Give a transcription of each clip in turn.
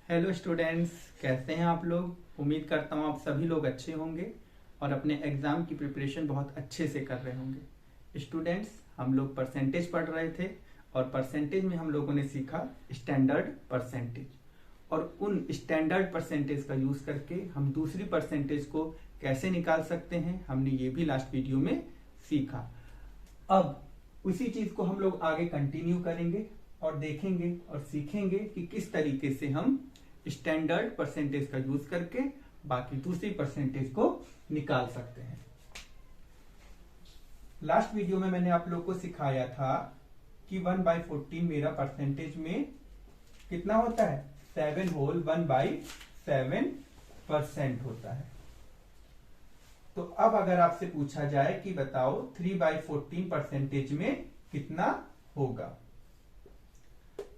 Hello students, कैसे हैं आप लोग। उम्मीद करता हूँ आप सभी लोग अच्छे होंगे और अपने एग्ज़ाम की प्रिपरेशन बहुत अच्छे से कर रहे होंगे। स्टूडेंट्स, हम लोग परसेंटेज पढ़ रहे थे और परसेंटेज में हम लोगों ने सीखा स्टैंडर्ड परसेंटेज, और उन स्टैंडर्ड परसेंटेज का यूज़ करके हम दूसरी परसेंटेज को कैसे निकाल सकते हैं, हमने ये भी लास्ट वीडियो में सीखा। अब उसी चीज़ को हम लोग आगे कंटिन्यू करेंगे और देखेंगे और सीखेंगे कि किस तरीके से हम स्टैंडर्ड परसेंटेज का यूज करके बाकी दूसरी परसेंटेज को निकाल सकते हैं। लास्ट वीडियो में मैंने आप लोग को सिखाया था कि 1/14 मेरा परसेंटेज में कितना होता है, 7 होल 1/7% होता है। तो अब अगर आपसे पूछा जाए कि बताओ 3/14 परसेंटेज में कितना होगा,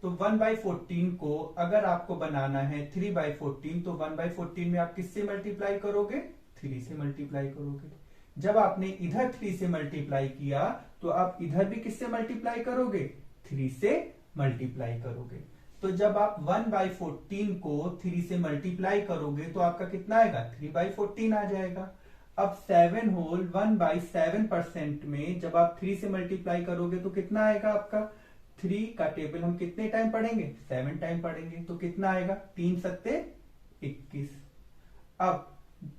तो 1/14 को अगर आपको बनाना है 3/14, तो 1/14 में आप किससे मल्टीप्लाई करोगे, 3 से मल्टीप्लाई करोगे। जब आपने इधर 3 से मल्टीप्लाई किया तो आप इधर भी किससे मल्टीप्लाई करोगे, 3 से मल्टीप्लाई करोगे। तो जब आप 1/14 को 3 से मल्टीप्लाई करोगे तो आपका कितना आएगा, 3/14 आ जाएगा। अब 7 होल 1/7% में जब आप 3 से मल्टीप्लाई करोगे तो कितना आएगा आपका, 3 का टेबल हम कितने टाइम पढ़ेंगे, 7 टाइम पढ़ेंगे। तो कितना आएगा, 3 सत्ते 21। अब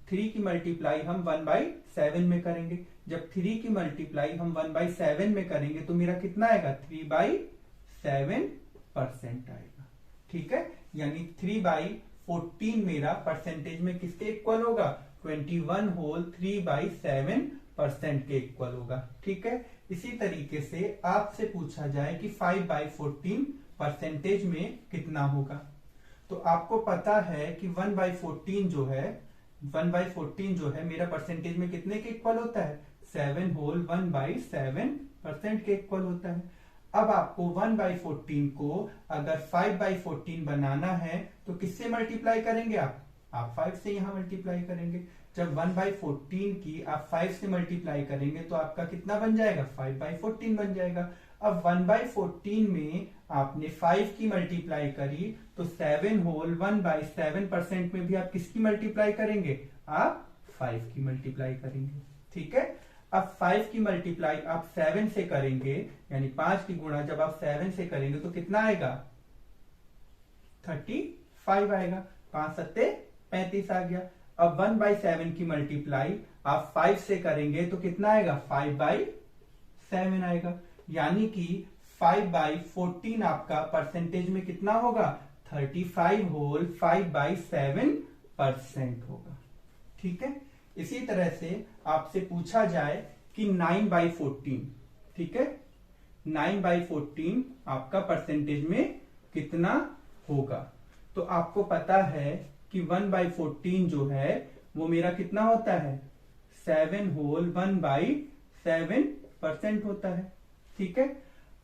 3 की मल्टीप्लाई हम 1/7 में करेंगे। जब 3 की मल्टीप्लाई हम 1/7 में करेंगे तो मेरा कितना आएगा, 3/7% आएगा। ठीक है, यानी 3/14 मेरा परसेंटेज में किसके इक्वल होगा, 21 होल 3/7% के इक्वल होगा। ठीक है, इसी तरीके से आपसे पूछा जाए कि 5/14 परसेंटेज में कितना होगा, तो आपको पता है कि 1/14 जो है, 1/14 जो है मेरा परसेंटेज में कितने के इक्वल होता है, 7 होल 1/7% के इक्वल होता है। अब आपको 1/14 को अगर 5/14 बनाना है तो किससे मल्टीप्लाई करेंगे आप 5 से यहां मल्टीप्लाई करेंगे। जब 1/14 की आप 5 से मल्टीप्लाई करेंगे तो आपका कितना बन जाएगा, 5/14 बन जाएगा। अब 1/14 में आपने 5 की मल्टीप्लाई करी तो 7 होल 1/7% में भी आप किसकी मल्टीप्लाई करेंगे, आप 5 की मल्टीप्लाई करेंगे। ठीक है, अब 5 की मल्टीप्लाई आप 7 से करेंगे, यानी 5 की गुणा जब आप 7 से करेंगे तो कितना आएगा, 35 आएगा। 5 सत्ते 35 आ गया। अब 1/7 की मल्टीप्लाई आप 5 से करेंगे तो कितना आएगा, 5/7 आएगा। यानी कि 5/14 आपका परसेंटेज में कितना होगा, 35 होल 5/7% होगा। ठीक है, इसी तरह से आपसे पूछा जाए कि 9/14, ठीक है, 9/14 आपका परसेंटेज में कितना होगा, तो आपको पता है कि 1/14 जो है वो मेरा कितना होता है, 7 होल 1/7% होता है। ठीक है,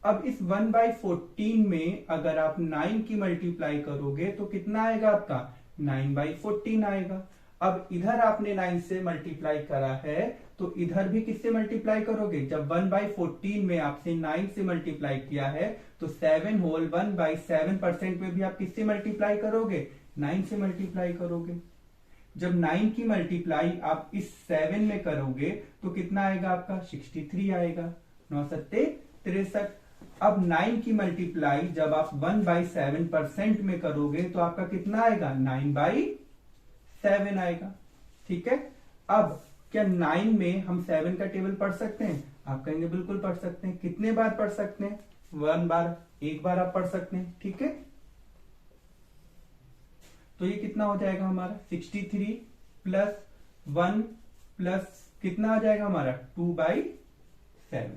अब इस 1/14 में अगर आप 9 की मल्टीप्लाई करोगे तो कितना आएगा आपका, 9/14 आएगा। अब इधर आपने 9 से मल्टीप्लाई करा है तो इधर भी किससे मल्टीप्लाई करोगे, जब 1/14 में आपसे 9 से मल्टीप्लाई किया है तो 7 होल 1/7% में भी आप किससे मल्टीप्लाई करोगे, 9 से मल्टीप्लाई करोगे। जब 9 की मल्टीप्लाई आप इस 7 में करोगे तो कितना आएगा आपका, 63 आएगा। 9 सत्ते 63। अब 9 की मल्टीप्लाई जब आप 1/7% में करोगे तो आपका कितना आएगा, 9/7 आएगा। ठीक है, अब क्या 9 में हम 7 का टेबल पढ़ सकते हैं, आप कहेंगे बिल्कुल पढ़ सकते हैं। कितने बार पढ़ सकते हैं, 1 बार, एक बार आप पढ़ सकते हैं। ठीक है, तो ये कितना हो जाएगा हमारा, 63 प्लस 1 प्लस कितना आ जाएगा हमारा, 2/7।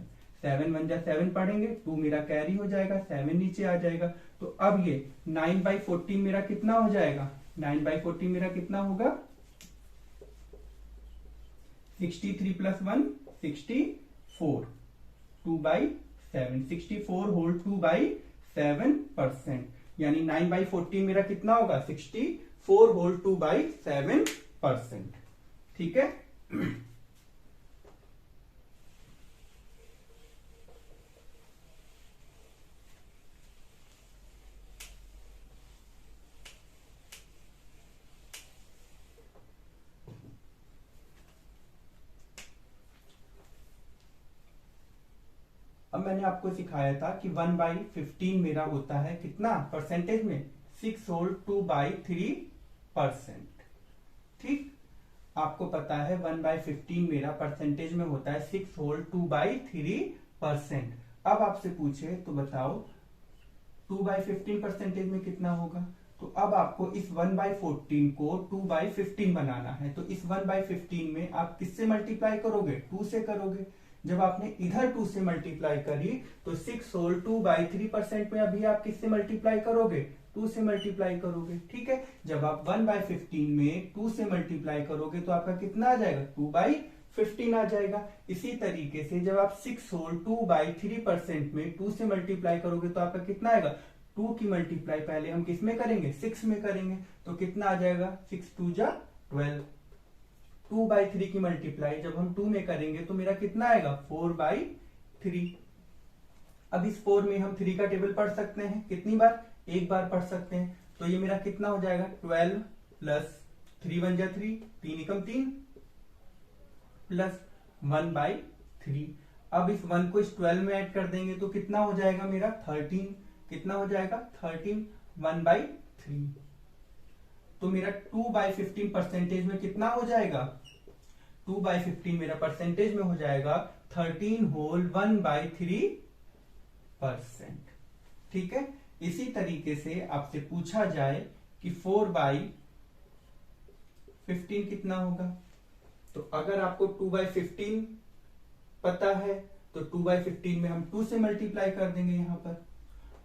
7 1 जा 7 पढ़ेंगे, 2 मेरा कैरी हो जाएगा, 7 नीचे आ जाएगा। तो अब ये 9/14 मेरा कितना हो जाएगा, 9/14 मेरा कितना होगा, 63 प्लस 1 64, 2/7, 64 होल 2/7%, यानी 9/14 मेरा कितना होगा, 64 होल 2/7%। ठीक है, मैंने आपको सिखाया था कि 1/15 मेरा होता है कितना परसेंटेज में, 6 होल 2/3%। ठीक, आपको पता है 1/15 मेरा परसेंटेज में होता है 6 होल 2/3%। अब आपसे पूछे तो बताओ 2/15 परसेंटेज में कितना होगा। तो अब आपको इस 1/14 को 2/15 बनाना है, तो इस 1/15 में आप किससे मल्टीप्लाई करोगे, 2 से करोगे। जब आपने इधर 2 से मल्टीप्लाई करी तो 6 होल 2/3% में अभी आप किससे मल्टीप्लाई करोगे, 2 से मल्टीप्लाई करोगे। ठीक है, जब आप 1/15 में 2 से मल्टीप्लाई करोगे तो आपका कितना आ जाएगा, 2/15 आ जाएगा। इसी तरीके से जब आप 6 होल 2/3% में 2 से मल्टीप्लाई करोगे तो आपका कितना आएगा, 2 की मल्टीप्लाई पहले हम किस में करेंगे, 6 में करेंगे, तो कितना आ जाएगा, 6 2 जा 12। 2/3 की मल्टीप्लाई जब हम 2 में करेंगे तो मेरा कितना आएगा, 4/3। अब इस 4 में हम 3 का टेबल पढ़ सकते हैं, कितनी बार, एक बार पढ़ सकते हैं। तो ये मेरा कितना हो जाएगा, 12 प्लस 3 1 जा 3, 3 एकम 3 प्लस 1/3। अब इस 1 को इस 12 में ऐड कर देंगे तो कितना हो जाएगा मेरा 13, कितना हो जाएगा 13, 1/3। तो मेरा 2/15 परसेंटेज में कितना हो जाएगा, 2/15 मेरा परसेंटेज में हो जाएगा 13 होल 1/3%। ठीक है, इसी तरीके से आपसे पूछा जाए कि 4/15 कितना होगा। तो अगर आपको 2/15 पता है तो 2/15 में हम 2 से मल्टीप्लाई कर देंगे यहां पर,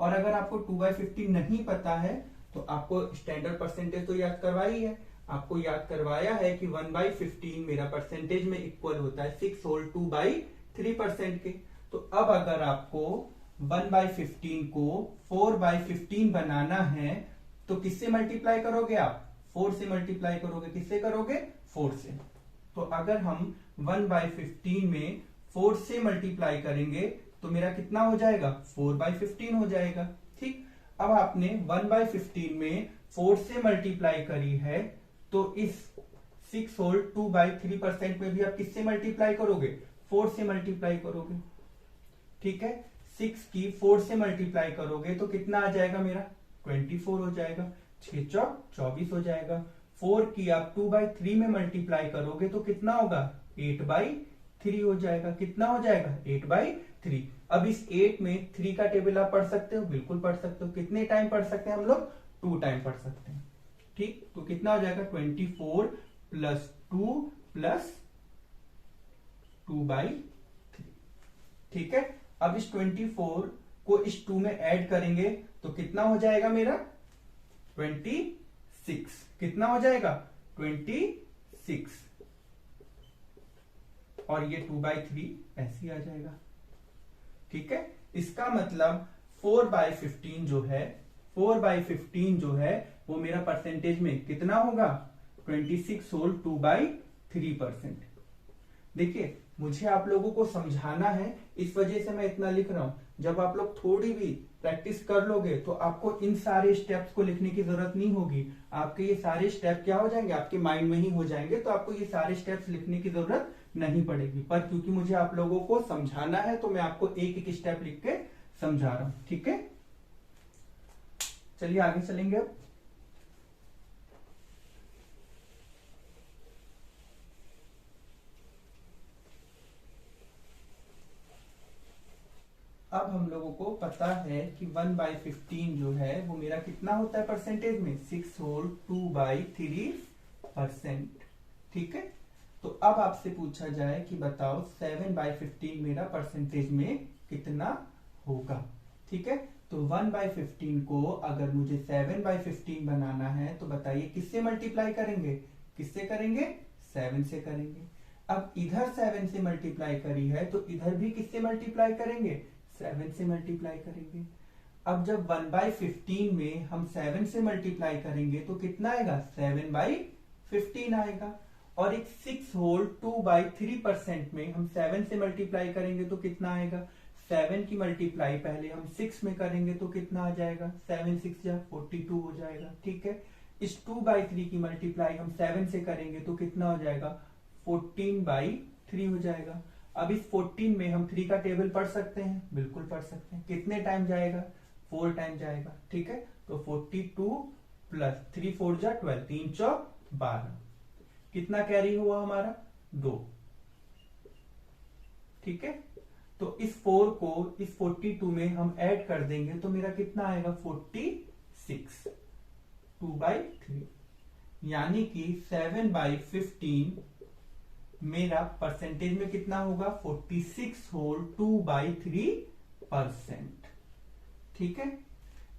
और अगर आपको 2/15 नहीं पता है तो आपको स्टैंडर्ड परसेंटेज तो याद करवाई है, आपको याद करवाया है कि 1/15 मेरा परसेंटेज में इक्वल होता है 6 होल 2/3% के। तो अब अगर आपको 1/15 को 4/15 बनाना है तो किससे मल्टीप्लाई करोगे आप, 4 से मल्टीप्लाई करोगे, किससे करोगे, 4 से। तो अगर हम 1/15 में 4 से मल्टीप्लाई करेंगे तो मेरा कितना हो जाएगा, 4/15 हो जाएगा। ठीक, अब आपने 1/15 में 4 से मल्टीप्लाई करी है तो इस 6 होल 2/3% में भी आप किससे मल्टीप्लाई करोगे, 4 से मल्टीप्लाई करोगे। ठीक है, 6 की 4 से मल्टीप्लाई करोगे तो कितना आ जाएगा मेरा, 24 हो जाएगा, 6 चौक 24 हो जाएगा। 4 की आप 2/3 में मल्टीप्लाई करोगे तो कितना होगा, 8/3 हो जाएगा, कितना हो जाएगा, 8/3। अब इस 8 में 3 का टेबल आप पढ़ सकते हो, बिल्कुल पढ़ सकते हो। कितने टाइम पढ़ सकते हैं हम लोग, 2 टाइम पढ़ सकते हैं। ठीक, तो कितना हो जाएगा, 24 प्लस 2 प्लस 2/3। ठीक है, अब इस 24 को इस 2 में ऐड करेंगे तो कितना हो जाएगा मेरा, 26। कितना हो जाएगा, 26, और ये 2/3 ऐसे ही आ जाएगा। ठीक है, इसका मतलब 4/15 जो है, 4/15 जो है वो मेरा परसेंटेज में कितना होगा, 26 होल 2/3%। देखिए, मुझे आप लोगों को समझाना है, इस वजह से मैं इतना लिख रहा हूं। जब आप लोग थोड़ी भी प्रैक्टिस कर लोगे तो आपको इन सारे स्टेप्स को लिखने की जरूरत नहीं होगी, आपके ये सारे स्टेप क्या हो जाएंगे, आपके माइंड में ही हो जाएंगे, तो आपको ये सारे स्टेप्स लिखने की जरूरत नहीं पड़ेगी। पर क्योंकि मुझे आप लोगों को समझाना है तो मैं आपको एक एक स्टेप लिख के समझा रहा हूं। ठीक है, चलिए आगे चलेंगे। अब हम लोगों को पता है कि 1/15 जो है वो मेरा कितना होता है परसेंटेज में, 6 होल 2/3%। ठीक है, तो अब आपसे पूछा जाए कि बताओ 7/15 मेरा परसेंटेज में कितना होगा। ठीक है, तो 1/15 को अगर मुझे 7/15 बनाना है तो बताइए किससे मल्टीप्लाई करेंगे, किससे करेंगे, 7 से करेंगे। अब इधर 7 से मल्टीप्लाई करी है तो इधर भी किससे मल्टीप्लाई करेंगे, 7 से मल्टीप्लाई करेंगे। अब जब 1/15 में हम 7 से मल्टीप्लाई करेंगे तो कितना आएगा, 7/15 आएगा। और एक 6 होल 2/3% में हम 7 से मल्टीप्लाई करेंगे तो कितना आएगा, 7 की मल्टीप्लाई पहले हम 6 में करेंगे तो कितना आ जाएगा, 7 6 जा 42 हो जाएगा। ठीक है, इस 2/3 की मल्टीप्लाई हम 7 से करेंगे तो कितना हो जाएगा, 14/3 हो जाएगा। अब इस 14 में हम 3 का टेबल पढ़ सकते हैं, बिल्कुल पढ़ सकते हैं। कितने टाइम जाएगा? 4 टाइम जाएगा, ठीक है। तो 42 प्लस 3 4 जा 12, 3 चौक 12। कितना कैरी हुआ हमारा? 2, ठीक है। तो इस 4 को इस 42 में हम ऐड कर देंगे तो मेरा कितना आएगा? 46, 2/3, यानी कि 7/15 मेरा परसेंटेज में कितना होगा? 46 होल 2/3%, ठीक है।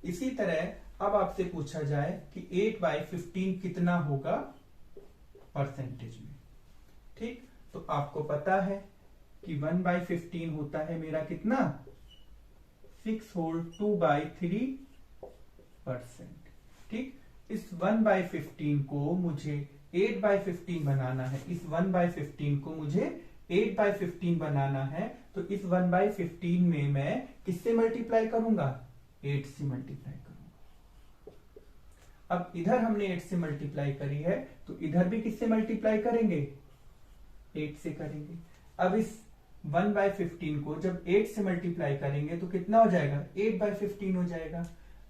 इसी तरह अब आपसे पूछा जाए कि 8/15 कितना होगा परसेंटेज में, ठीक। तो आपको पता है कि 1/15 होता है मेरा कितना? 6 होल 2/3%, ठीक। इस 1/15 को मुझे 8/15 बनाना है, इस 1/15 को मुझे 8/15 बनाना है। तो इस 1/15 में मैं किससे मल्टीप्लाई करूंगा? 8 से मल्टीप्लाई करूंगा। अब इधर हमने 8 से मल्टीप्लाई करी है तो इधर भी किससे मल्टीप्लाई करेंगे? 8 से करेंगे। अब इस 1/15 को जब 8 से मल्टीप्लाई करेंगे तो कितना हो जाएगा? 8/15 हो जाएगा।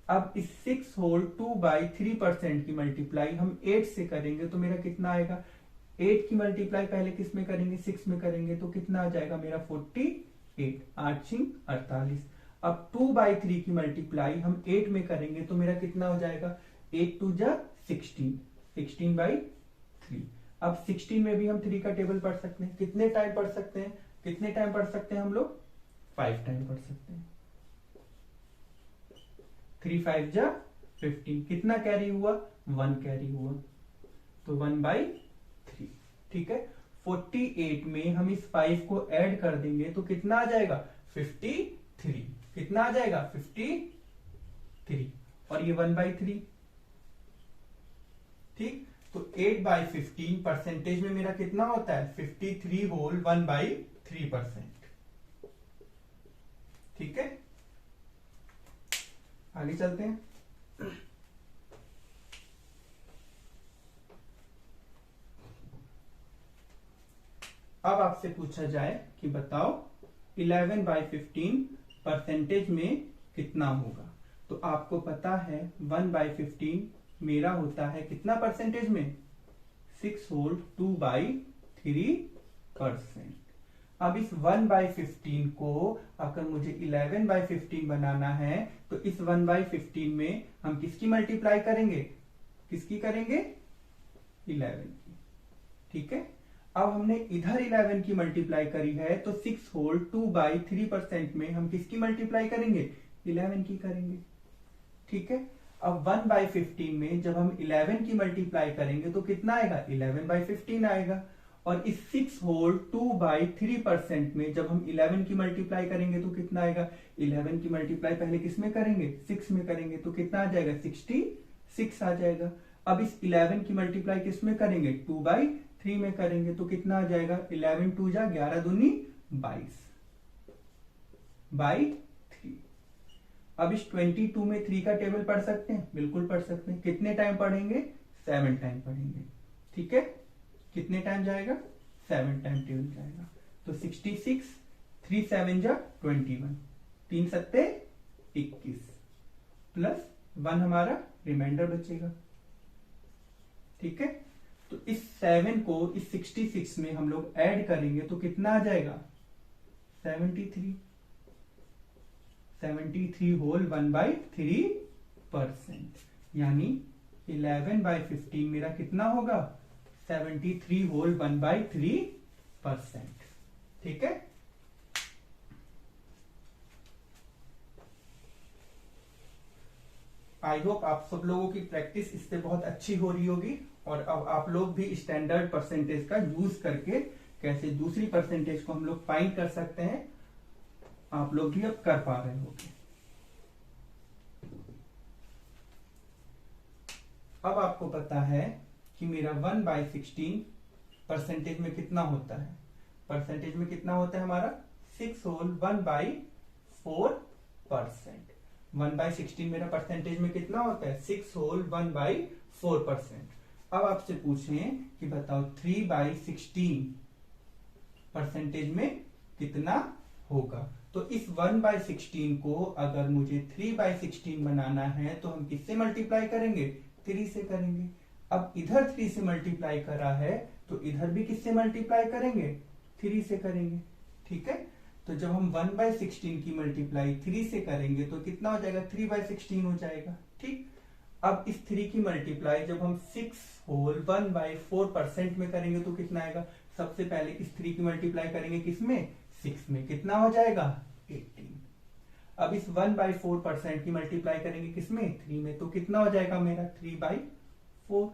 अब इस 6 होल 2/3% की मल्टीप्लाई हम 8 से करेंगे तो मेरा कितना आएगा? 8 की मल्टीप्लाई पहले किस में करेंगे? 6 में करेंगे तो कितना आ जाएगा मेरा? 48, 8 48। अब 2/3 की मल्टीप्लाई हम 8 में करेंगे तो मेरा कितना हो जाएगा? 8 2 जा 16, 16/3। अब 16 में भी हम 3 का टेबल पढ़ सकते हैं। कितने टाइम पढ़ सकते हैं? कितने टाइम पढ़ सकते हैं हम लोग? 5 टाइम पढ़ सकते हैं। 3 5 जा 15। कितना कैरी हुआ? 1 कैरी हुआ, तो 1/3, ठीक है। 48 में हम इस 5 को ऐड कर देंगे तो कितना आ जाएगा? 53। कितना आ जाएगा? 53, और ये 1/3, ठीक। तो 8/15 परसेंटेज में मेरा कितना होता है? 53 होल 1/3%, ठीक है। आगे चलते हैं। अब आपसे पूछा जाए कि बताओ 11/15 परसेंटेज में कितना होगा। तो आपको पता है 1/15 मेरा होता है कितना परसेंटेज में? 6 होल 2/3%। अब इस 1/15 को अगर मुझे 11/15 बनाना है तो इस 1/15 में हम किसकी मल्टीप्लाई करेंगे? किसकी करेंगे? 11 की, ठीक है। अब हमने इधर 11 की मल्टीप्लाई करी है तो 6 होल 2/3% में हम किसकी मल्टीप्लाई करेंगे? 11 की करेंगे, ठीक है। अब 1/15 में जब हम 11 की मल्टीप्लाई करेंगे तो कितना आएगा? 11/15 आएगा। और इस 6 होल 2/3% में जब हम 11 की मल्टीप्लाई करेंगे तो कितना आएगा? 11 की मल्टीप्लाई पहले किस में करेंगे? 6 में करेंगे तो कितना आ जाएगा? 66 आ जाएगा। अब इस 11 की मल्टीप्लाई किस में करेंगे? 2/3 में करेंगे तो कितना आ जाएगा? 11 2 जा 11 दूनी 22/3। अब इस 22 में 3 का टेबल पढ़ सकते हैं, बिल्कुल पढ़ सकते हैं। कितने टाइम पढ़ेंगे? 7 टाइम पढ़ेंगे, ठीक है। कितने टाइम जाएगा? 7 टाइम टेबल जाएगा। तो 66, 3 7 जा 21, 3 7 21 प्लस 1 हमारा रिमाइंडर बचेगा, ठीक है। तो इस 7 को इस 66 में हम लोग ऐड करेंगे तो कितना आ जाएगा? 73 होल 1/3%, यानी 11/15 मेरा कितना होगा? 73 होल 1/3%, ठीक है। आई होप आप सब लोगों की प्रैक्टिस इससे बहुत अच्छी हो रही होगी और अब आप लोग भी स्टैंडर्ड परसेंटेज का यूज करके कैसे दूसरी परसेंटेज को हम लोग फाइंड कर सकते हैं, आप लोग भी अब कर पा रहे होंगे। अब आपको पता है कि मेरा 1/16 परसेंटेज में कितना होता है? परसेंटेज में कितना होता है हमारा? 6 होल 1/4%। 1/16 मेरा परसेंटेज में कितना होता है? 6 होल 1/4%। अब आपसे पूछें कि बताओ 3/16 परसेंटेज में कितना होगा। तो इस 1/16 को अगर मुझे 3/16 बनाना है तो हम किससे मल्टीप्लाई करेंगे, 3 से करेंगे। अब इधर 3 से मल्टीप्लाई करा है तो इधर भी किससे मल्टीप्लाई करेंगे, 3 से करेंगे। ठीक है, तो जब हम 1/16 की मल्टीप्लाई 3 से करेंगे तो कितना हो जाएगा, 3/16 हो जाएगा। ठीक, अब इस 3 की मल्टीप्लाई जब हम 6 होल 1/4% में करेंगे तो कितना आएगा। सबसे पहले इस 3 की मल्टीप्लाई करेंगे किसमें, 6 में, कितना हो जाएगा 18। अब इस 1/4% की मल्टीप्लाई करेंगे किसमें, 3 में, तो कितना हो जाएगा मेरा 3/4।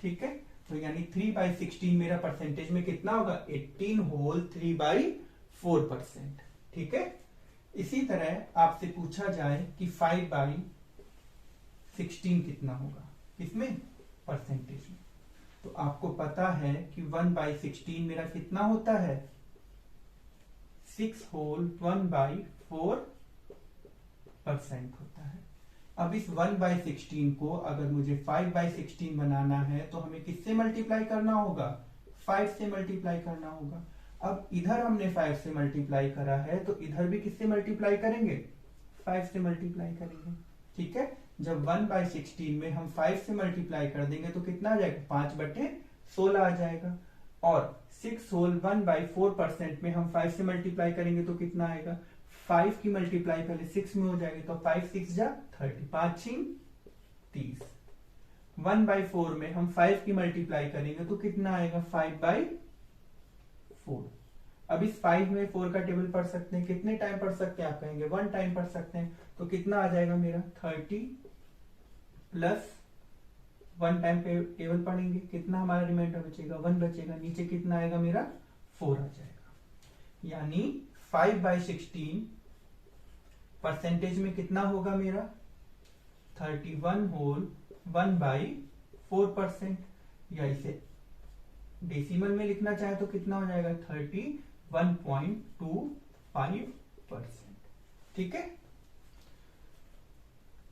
ठीक है, तो यानी 3/16 मेरा परसेंटेज में कितना होगा, 18 होल 3/4%। ठीक है, इसी तरह आपसे पूछा जाए कि 5/16 कितना होगा, किसमें, परसेंटेज में, तो आपको पता है कि 1/16 मेरा कितना होता है, 6 होल 1/4% होता है। अब इस 1/16 को अगर मुझे 5/16 बनाना है तो हमें किससे मल्टीप्लाई करना होगा, 5 से मल्टीप्लाई करना होगा। अब इधर हमने 5 से मल्टीप्लाई करा है तो इधर भी किससे मल्टीप्लाई करेंगे, 5 से मल्टीप्लाई करेंगे। ठीक है, जब 1/16 में हम 5 से मल्टीप्लाई कर देंगे तो कितना आ जाएगा, 5/16 आ जाएगा। और 6 होल 1/4% में हम 5 से मल्टीप्लाई करेंगे तो कितना आएगा, 5 की मल्टीप्लाई पहले 6 में हो जाएगी तो 5 6 जा 30, 5 6 30। 1/4 में हम 5 की मल्टीप्लाई करेंगे तो कितना आएगा, 5/4। अब इस 5 में 4 का टेबल पढ़ सकते हैं, कितने टाइम पढ़ सकते हैं, आप कहेंगे 1 टाइम पढ़ सकते हैं, तो कितना आ जाएगा मेरा 30 प्लस 1 टाइम टेबल पढ़ेंगे, कितना हमारा रिमाइंडर बचेगा, 1 बचेगा, नीचे कितना आएगा मेरा 4 आ जाएगा। यानी 5/16 परसेंटेज में कितना होगा मेरा, 31 होल 1/4%, या इसे डेसिमल में लिखना चाहे तो कितना हो जाएगा, 31.25%। ठीक है,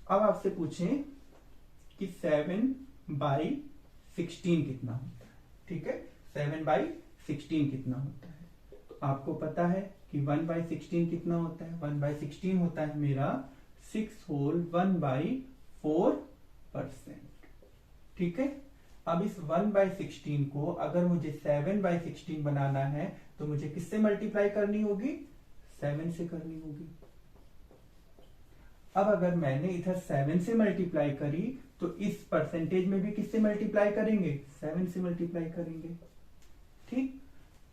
अब आपसे पूछें कि 7/16 कितना होता है। ठीक है, 7/16 कितना होता है, तो आपको पता है कि 1/16 कितना होता है, 1/16 होता है मेरा 6 होल 1/4%। ठीक है, अब इस 1/16 को अगर मुझे 7/16 बनाना है तो मुझे किससे मल्टीप्लाई करनी होगी, 7 से करनी होगी। अब अगर मैंने इधर 7 से मल्टीप्लाई करी तो इस परसेंटेज में भी किससे मल्टीप्लाई करेंगे, 7 से मल्टीप्लाई करेंगे। ठीक,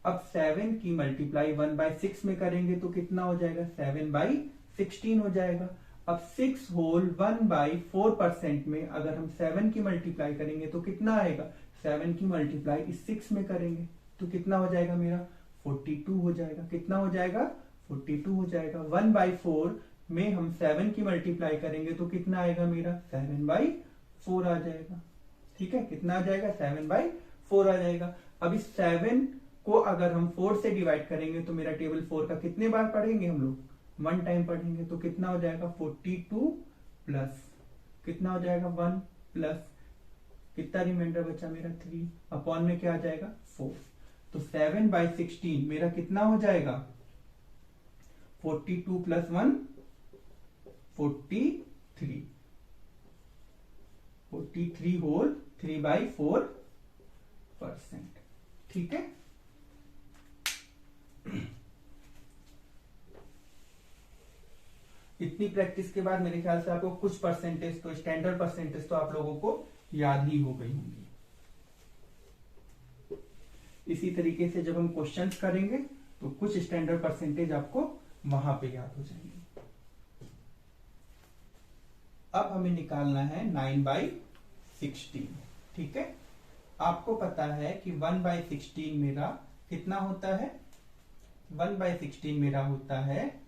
अब 7 की मल्टीप्लाई 1/6 में करेंगे तो कितना हो जाएगा, 7/16 हो जाएगा। अब 6 होल 1/4% में अगर हम 7 की मल्टीप्लाई करेंगे तो कितना आएगा, 7 की मल्टीप्लाई इस 6 में करेंगे तो कितना हो जाएगा मेरा 42 हो जाएगा। कितना हो जाएगा, 42 हो जाएगा। 1/4 में हम 7 की मल्टीप्लाई करेंगे तो कितना आएगा मेरा, 7/4 आ जाएगा। ठीक है, कितना आ जाएगा, 7/4 आ जाएगा। अब इस 7 को अगर हम 4 से डिवाइड करेंगे तो मेरा टेबल 4 का कितने बार पढ़ेंगे हम लोग, 1 टाइम पढ़ेंगे, तो कितना हो जाएगा 42 प्लस कितना हो जाएगा 1 प्लस कितना रिमाइंडर बचा मेरा 3 अपॉन में क्या आ जाएगा 4। तो 7/16 मेरा कितना हो जाएगा, 42 प्लस 1 43 होल 3/4%। ठीक है, इतनी प्रैक्टिस के बाद मेरे ख्याल से आपको कुछ परसेंटेज तो, स्टैंडर्ड परसेंटेज तो आप लोगों को याद ही हो गई होंगी। इसी तरीके से जब हम क्वेश्चंस करेंगे तो कुछ स्टैंडर्ड परसेंटेज आपको वहां पे याद हो जाएंगे। अब हमें निकालना है 9/16। ठीक है, आपको पता है कि 1/16 मेरा कितना होता है, 1/16 मेरा होता है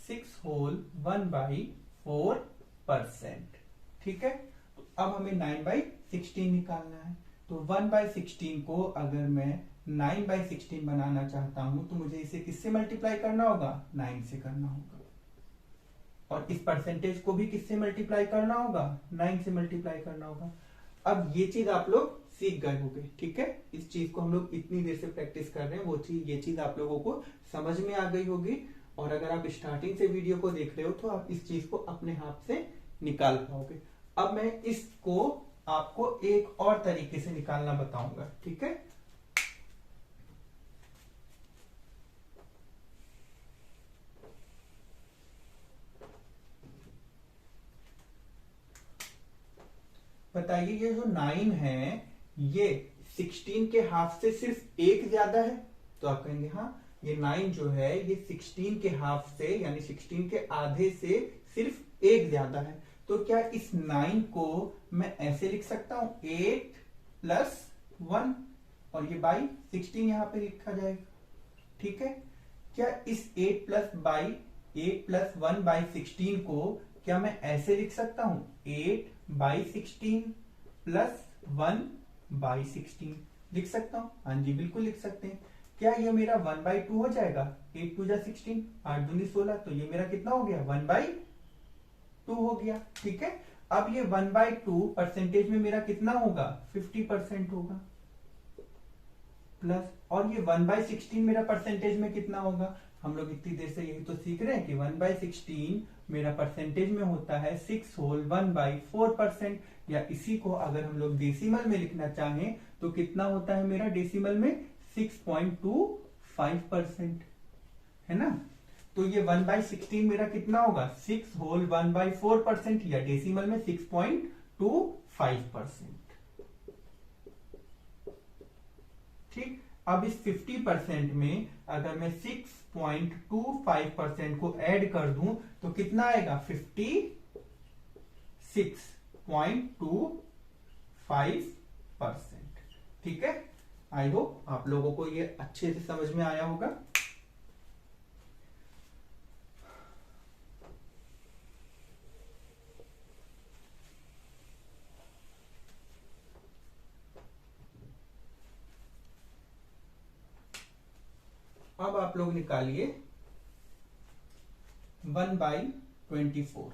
6 होल 1/4%। ठीक है, तो अब हमें 9/16 निकालना है। तो 1/16 को अगर मैं 9/16 बनाना चाहता हूं तो मुझे इसे किससे मल्टीप्लाई करना होगा, 9 से करना होगा। और इस परसेंटेज को भी किससे मल्टीप्लाई करना होगा, 9 से मल्टीप्लाई करना होगा। अब ये चीज आप लोग सीख गए होंगे, ठीक है। इस चीज को हम लोग इतनी देर से प्रैक्टिस कर रहे हैं, वो चीज ये चीज आप लोगों को समझ में आ गई होगी। और अगर आप स्टार्टिंग से वीडियो को देख रहे हो तो आप इस चीज को अपने हाथ से निकाल पाओगे। अब मैं इसको आपको एक और तरीके से निकालना बताऊंगा, ठीक है। बताइए ये जो 9 है ये 16 के हाफ से सिर्फ एक ज्यादा है, तो आप कहेंगे हाँ ये 9 जो है ये 16 के हाफ से यानी 16 के आधे से सिर्फ एक ज्यादा है। तो क्या इस 9 को मैं ऐसे लिख सकता हूं 8 प्लस 1 और ये बाई 16 यहां पे लिखा जाएगा, ठीक है। क्या इस 8 प्लस 1 बाई 16 को क्या मैं ऐसे लिख सकता हूं 8 बाई 16 प्लस 1 बाई 16 लिख सकता हूं? हाँ जी बिल्कुल लिख सकते हैं। क्या ये मेरा 1 बाई 2 हो जाएगा? 8 2 जा 16, 8 दूनी 16, तो ये मेरा कितना हो गया 1 बाई 2 हो गया, ठीक है। अब ये 1 बाई 2 परसेंटेज में मेरा कितना होगा 50% होगा, प्लस और ये 1 बाई 16 मेरा परसेंटेज में कितना होगा, हम लोग इतनी देर से यही तो सीख रहे हैं कि 1 बाई 16 मेरा परसेंटेज में होता है 6 होल 1 बाई 4%, या इसी को अगर हम लोग डेसिमल में लिखना चाहें तो कितना होता है मेरा डेसिमल में 6.25%, है ना। तो ये 1 बाई 16 मेरा कितना होगा 6 होल 1 बाई 4%, या डेसिमल में 6.25%, ठीक। अब इस 50% में अगर मैं 6.25% को ऐड कर दूं तो कितना आएगा 56.25%, ठीक है। आई होप आप लोगों को ये अच्छे से समझ में आया होगा। अब आप लोग निकालिए 1 बाई 24,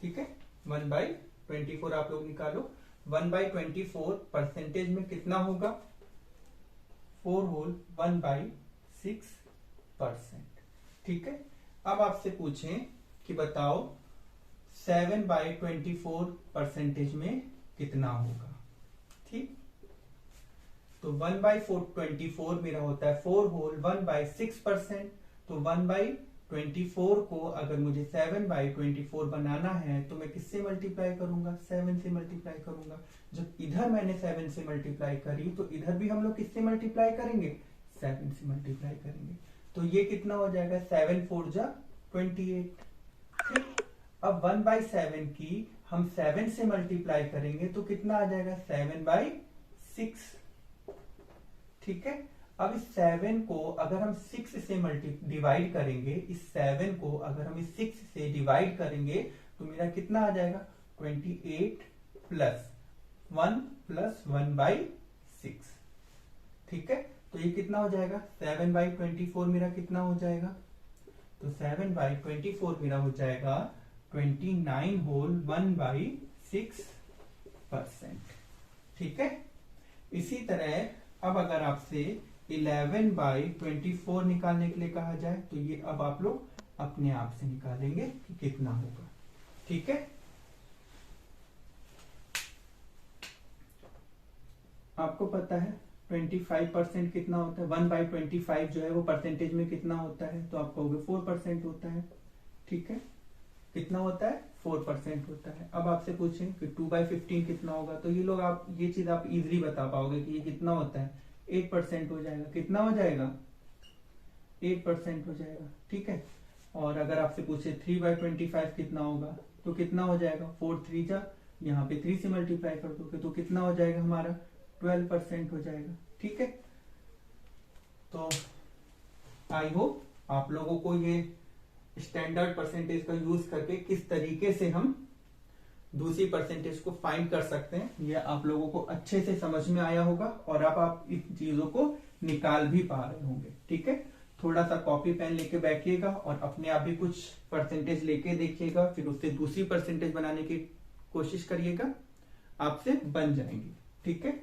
ठीक है। 1 बाई 24 आप लोग निकालो। 1 बाई 24 परसेंटेज में कितना होगा 4 होल 1 बाई 6%, ठीक है। अब आपसे पूछें कि बताओ 7 बाई 24 परसेंटेज में कितना होगा, ठीक। तो 1 बाई 24 मेरा होता है 4 होल 1 बाई 6%, तो 1 बाई 24 को अगर मुझे 7 बाई 24 बनाना है तो मैं किससे मल्टीप्लाई करूंगा 7 से मल्टीप्लाई करूंगा। जब इधर मैंने 7 से मल्टीप्लाई करी तो इधर भी हम लोग किससे मल्टीप्लाई करेंगे 7 से मल्टीप्लाई करेंगे। तो ये कितना हो जाएगा 7 4 जा 28, ठीक। अब 1 बाई 7 की हम 7 से मल्टीप्लाई करेंगे तो कितना आ जाएगा 7 बाई 6, ठीक है। अब इस 7 को अगर हम 6 से डिवाइड करेंगे, इस 7 को अगर हम इस 6 से डिवाइड करेंगे तो मेरा कितना आ जाएगा 28 प्लस 1 प्लस 1 बाई 6, ठीक है। तो ये कितना हो जाएगा 7 बाई 24 मेरा कितना हो जाएगा, तो 7 बाई 24 मेरा हो जाएगा 29 होल 1 बाई 6%, ठीक है। इसी तरह अब अगर आपसे 11 बाई 24 निकालने के लिए कहा जाए तो ये अब आप लोग अपने आप से निकालेंगे कि कितना होगा, ठीक है। आपको पता है 25% कितना होता है, 1 बाई 25 जो है वो परसेंटेज में कितना होता है, तो आप कहोगे 4% होता है, ठीक है। कितना होता है 4% होता है। अब आपसे पूछें कि 2 बाई 15 कितना होगा, तो ये लोग आप ये चीज आप इजीली बता पाओगे कि ये कितना होता है 8% हो जाएगा। कितना हो जाएगा 8% हो जाएगा, ठीक है। और अगर आपसे पूछे 3 बाई 25 कितना होगा तो कितना हो जाएगा 4 3 जा यहाँ पे 3 से मल्टीप्लाई कर दोगे तो कितना हो जाएगा हमारा 12% हो जाएगा, ठीक है। तो आई होप आप लोगों को ये स्टैंडर्ड परसेंटेज का यूज करके किस तरीके से हम दूसरी परसेंटेज को फाइंड कर सकते हैं ये आप लोगों को अच्छे से समझ में आया होगा और अब आप इन चीजों को निकाल भी पा रहे होंगे, ठीक है। थोड़ा सा कॉपी पेन लेके बैठिएगा और अपने आप भी कुछ परसेंटेज लेके देखिएगा, फिर उससे दूसरी परसेंटेज बनाने की कोशिश करिएगा। आपसे बन जाएंगी। ठीक है,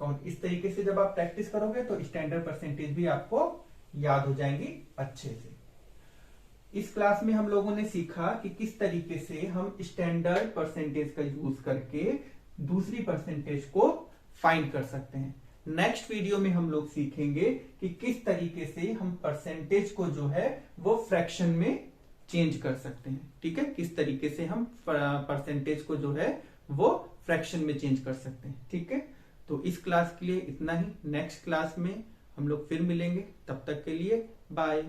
और इस तरीके से जब आप प्रैक्टिस करोगे तो स्टैंडर्ड परसेंटेज भी आपको याद हो जाएंगी अच्छे से। इस क्लास में हम लोगों ने सीखा कि किस तरीके से हम स्टैंडर्ड परसेंटेज का यूज करके दूसरी परसेंटेज को फाइंड कर सकते हैं। नेक्स्ट वीडियो में हम लोग सीखेंगे कि किस तरीके से हम परसेंटेज को जो है वो फ्रैक्शन में चेंज कर सकते हैं। ठीक है, किस तरीके से हम परसेंटेज को जो है वो फ्रैक्शन में चेंज कर सकते हैं। ठीक है, तो इस क्लास के लिए इतना ही। नेक्स्ट क्लास में हम लोग फिर मिलेंगे, तब तक के लिए बाय।